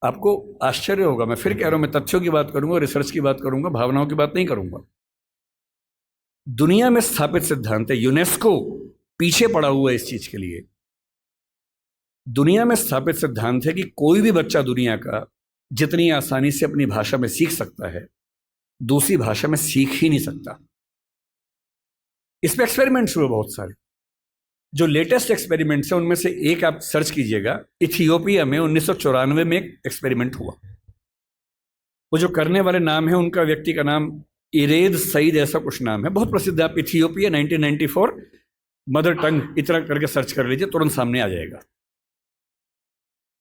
आपको आश्चर्य होगा, मैं फिर कह रहा हूं, मैं तथ्यों की बात करूंगा, रिसर्च की बात करूंगा, भावनाओं की बात नहीं करूंगा। दुनिया में स्थापित सिद्धांत है, यूनेस्को पीछे पड़ा हुआ है इस चीज के लिए। दुनिया में स्थापित सिद्धांत है कि कोई भी बच्चा दुनिया का जितनी आसानी से अपनी भाषा में सीख सकता है, दूसरी भाषा में सीख ही नहीं सकता। इस पे एक्सपेरिमेंट्स हुए बहुत सारे। जो लेटेस्ट एक्सपेरिमेंट्स है उनमें से एक आप सर्च कीजिएगा, इथियोपिया में 1994 में एक एक्सपेरिमेंट हुआ। वो जो करने वाले नाम है, उनका व्यक्ति का नाम इरेद सईद ऐसा कुछ नाम है, बहुत प्रसिद्ध है। आप इथियोपिया 1994 मदर टंग इतना करके सर्च कर लीजिए, तुरंत सामने आ जाएगा।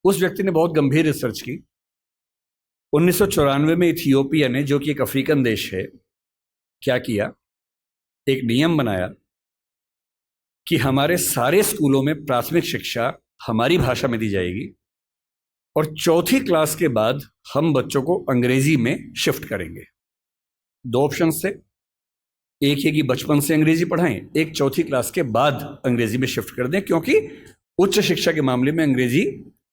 उस व्यक्ति ने बहुत गंभीर रिसर्च की। 1994 में इथियोपिया ने, जो कि एक अफ्रीकन देश है, क्या किया, एक नियम बनाया कि हमारे सारे स्कूलों में प्राथमिक शिक्षा हमारी भाषा में दी जाएगी और चौथी क्लास के बाद हम बच्चों को अंग्रेजी में शिफ्ट करेंगे। दो ऑप्शन थे, एक है कि बचपन से अंग्रेजी पढ़ाएं, एक चौथी क्लास के बाद अंग्रेजी में शिफ्ट कर दें, क्योंकि उच्च शिक्षा के मामले में अंग्रेजी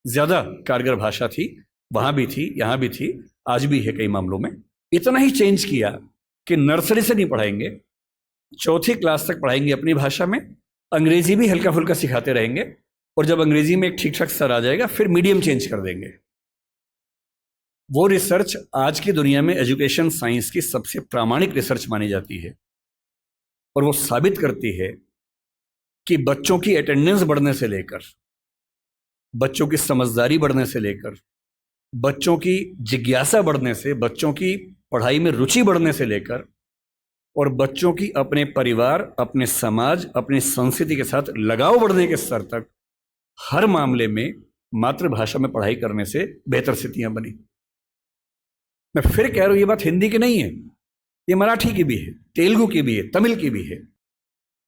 ज्यादा कारगर भाषा थी, वहां भी थी, यहां भी थी, आज भी है कई मामलों में। इतना ही चेंज किया कि नर्सरी से नहीं पढ़ाएंगे, चौथी क्लास तक पढ़ाएंगे अपनी भाषा में, अंग्रेजी भी हल्का फुल्का सिखाते रहेंगे, और जब अंग्रेजी में एक ठीक ठाक स्तर आ जाएगा फिर मीडियम चेंज कर देंगे। वो रिसर्च आज की दुनिया में एजुकेशन साइंस की सबसे प्रामाणिक रिसर्च मानी जाती है, और वो साबित करती है कि बच्चों की अटेंडेंस बढ़ने से लेकर, बच्चों की समझदारी बढ़ने से लेकर, बच्चों की जिज्ञासा बढ़ने से, बच्चों की पढ़ाई में रुचि बढ़ने से लेकर, और बच्चों की अपने परिवार, अपने समाज, अपनी संस्कृति के साथ लगाव बढ़ने के स्तर तक, हर मामले में मातृभाषा में पढ़ाई करने से बेहतर स्थितियां बनी। मैं फिर कह रहा हूं, ये बात हिंदी की नहीं है, ये मराठी की भी है, तेलुगु की भी है, तमिल की भी है।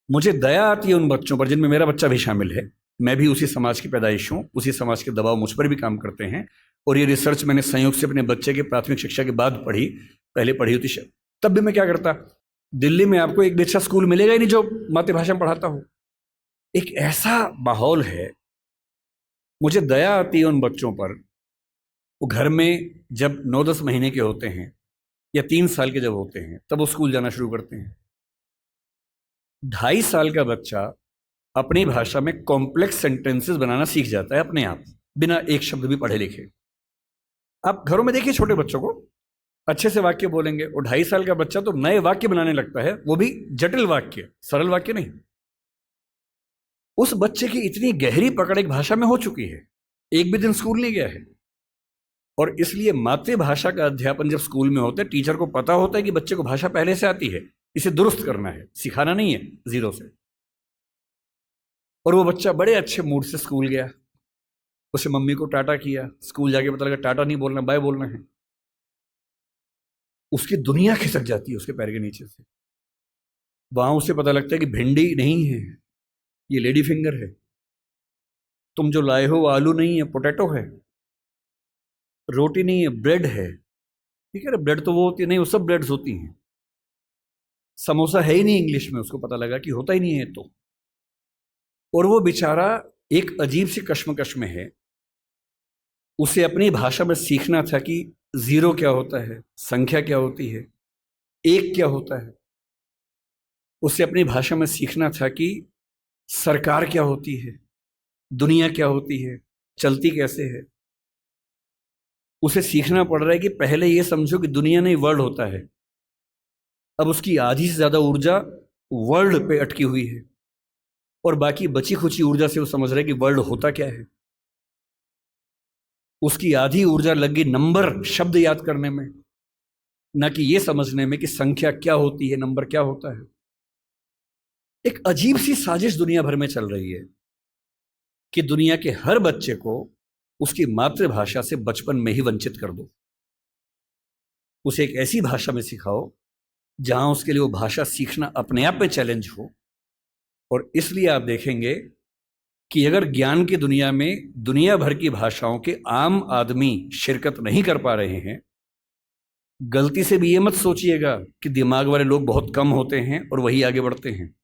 मुझे दया आती है उन बच्चों पर जिनमें मेरा बच्चा भी शामिल है। मैं भी उसी समाज की पैदाइश हूं, उसी समाज के दबाव मुझ पर भी काम करते हैं, और ये रिसर्च मैंने संयोग से अपने बच्चे के प्राथमिक शिक्षा के बाद पढ़ी, पहले पढ़ी होती तब भी मैं क्या करता, दिल्ली में आपको एक भी अच्छा स्कूल मिलेगा ही नहीं जो मातृभाषा में पढ़ाता हो। एक ऐसा माहौल है, मुझे दया आती है उन बच्चों पर। वो घर में जब 9-10 महीने के होते हैं या 3 साल के जब होते हैं, तब वो स्कूल जाना शुरू करते हैं। 2.5 साल का बच्चा अपनी भाषा में कॉम्प्लेक्स सेंटेंसेस बनाना सीख जाता है अपने आप, बिना एक शब्द भी पढ़े लिखे। आप घरों में देखिए छोटे बच्चों को, अच्छे से वाक्य बोलेंगे, और 2.5 साल का बच्चा तो नए वाक्य बनाने लगता है, वो भी जटिल वाक्य, सरल वाक्य नहीं। उस बच्चे की इतनी गहरी पकड़ एक भाषा में हो चुकी है, एक भी दिन स्कूल नहीं गया है। और इसलिए मातृभाषा का अध्यापन जब स्कूल में होता है, टीचर को पता होता है कि बच्चे को भाषा पहले से आती है, इसे दुरुस्त करना है, सिखाना नहीं है जीरो से। और वो बच्चा बड़े अच्छे मूड से स्कूल गया, उसे मम्मी को टाटा किया, स्कूल जाके पता लगा टाटा नहीं बोलना, बाय बोलना है। उसकी दुनिया खिसक जाती है उसके पैर के नीचे से। वहां उसे पता लगता है कि भिंडी नहीं है, ये लेडी फिंगर है, तुम जो लाए हो वो आलू नहीं है, पोटैटो है, रोटी नहीं है, ब्रेड है। ठीक है ना, ब्रेड तो वो होती है नहीं, वो सब ब्रेड्स होती हैं। समोसा है ही नहीं इंग्लिश में, उसको पता लगा कि होता ही नहीं है तो। और वो बेचारा एक अजीब सी कश्मकश में है। उसे अपनी भाषा में सीखना था कि जीरो क्या होता है, संख्या क्या होती है, एक क्या होता है। उसे अपनी भाषा में सीखना था कि सरकार क्या होती है, दुनिया क्या होती है, चलती कैसे है। उसे सीखना पड़ रहा है कि पहले ये समझो कि दुनिया नहीं वर्ल्ड होता है। अब उसकी आधी से ज्यादा ऊर्जा वर्ल्ड पे अटकी हुई है, और बाकी बची खुची ऊर्जा से वो समझ रहा है कि वर्ल्ड होता क्या है। उसकी आधी ऊर्जा लग गई नंबर, शब्द याद करने में, ना कि ये समझने में कि संख्या क्या होती है, नंबर क्या होता है। एक अजीब सी साजिश दुनिया भर में चल रही है कि दुनिया के हर बच्चे को उसकी मातृभाषा से बचपन में ही वंचित कर दो। उसे एक ऐसी भाषा में सिखाओ जहां उसके लिए वो भाषा सीखना अपने आप में चैलेंज हो। और इसलिए आप देखेंगे कि अगर ज्ञान की दुनिया में दुनिया भर की भाषाओं के आम आदमी शिरकत नहीं कर पा रहे हैं, गलती से भी ये मत सोचिएगा कि दिमाग वाले लोग बहुत कम होते हैं और वही आगे बढ़ते हैं।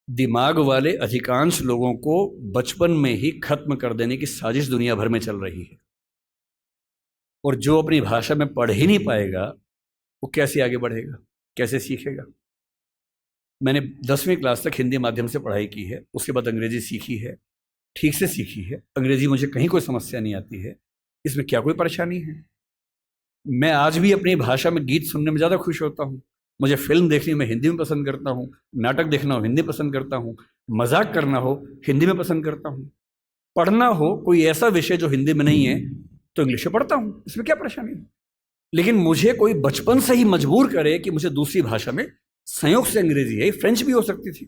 दिमाग वाले अधिकांश लोगों को बचपन में ही खत्म कर देने की साजिश दुनिया भर में चल रही है। और जो अपनी भाषा में पढ़ ही नहीं पाएगा वो कैसे आगे बढ़ेगा, कैसे सीखेगा। मैंने 10वीं क्लास तक हिंदी माध्यम से पढ़ाई की है, उसके बाद अंग्रेजी सीखी है, ठीक से सीखी है। अंग्रेजी मुझे कहीं कोई समस्या नहीं आती है, इसमें क्या कोई परेशानी है। मैं आज भी अपनी भाषा में गीत सुनने में ज़्यादा खुश होता हूँ। मुझे फिल्म देखनी मैं हिंदी में पसंद करता हूँ, नाटक देखना हो हिंदी पसंद करता हूँ, मजाक करना हो हिंदी में पसंद करता हूँ, पढ़ना हो कोई ऐसा विषय जो हिंदी में नहीं है तो इंग्लिश में पढ़ता हूँ, इसमें क्या परेशानी है। लेकिन मुझे कोई बचपन से ही मजबूर करे कि मुझे दूसरी भाषा में, संयोग से अंग्रेजी है, फ्रेंच भी हो सकती थी,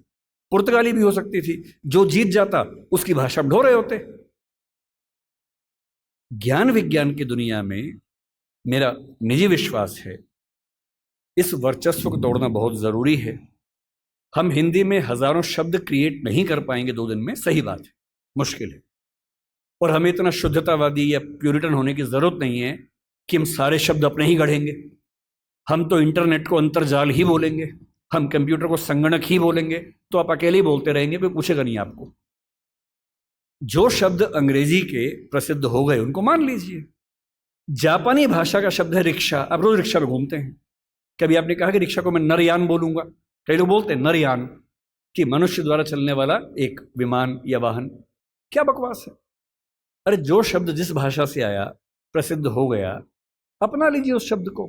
पुर्तगाली भी हो सकती थी, जो जीत जाता उसकी भाषा में ढो रहे होते। ज्ञान विज्ञान की दुनिया में मेरा निजी विश्वास है इस वर्चस्व को तोड़ना बहुत ज़रूरी है। हम हिंदी में हजारों शब्द क्रिएट नहीं कर पाएंगे 2 दिन में, सही बात है, मुश्किल है। और हमें इतना शुद्धतावादी या प्यूरिटन होने की ज़रूरत नहीं है कि हम सारे शब्द अपने ही गढ़ेंगे। हम तो इंटरनेट को अंतर्जाल ही बोलेंगे, हम कंप्यूटर को संगणक ही बोलेंगे, तो आप अकेले ही बोलते रहेंगे, कोई पूछेगा नहीं आपको। जो शब्द अंग्रेजी के प्रसिद्ध हो गए उनको मान लीजिए। जापानी भाषा का शब्द है रिक्शा, आप रोज रिक्शा में घूमते हैं, कभी आपने कहा कि रिक्शा को मैं नरयान बोलूंगा? कई लोग बोलते हैं नरयान, कि मनुष्य द्वारा चलने वाला एक विमान या वाहन। क्या बकवास है। अरे जो शब्द जिस भाषा से आया, प्रसिद्ध हो गया, अपना लीजिए उस शब्द को।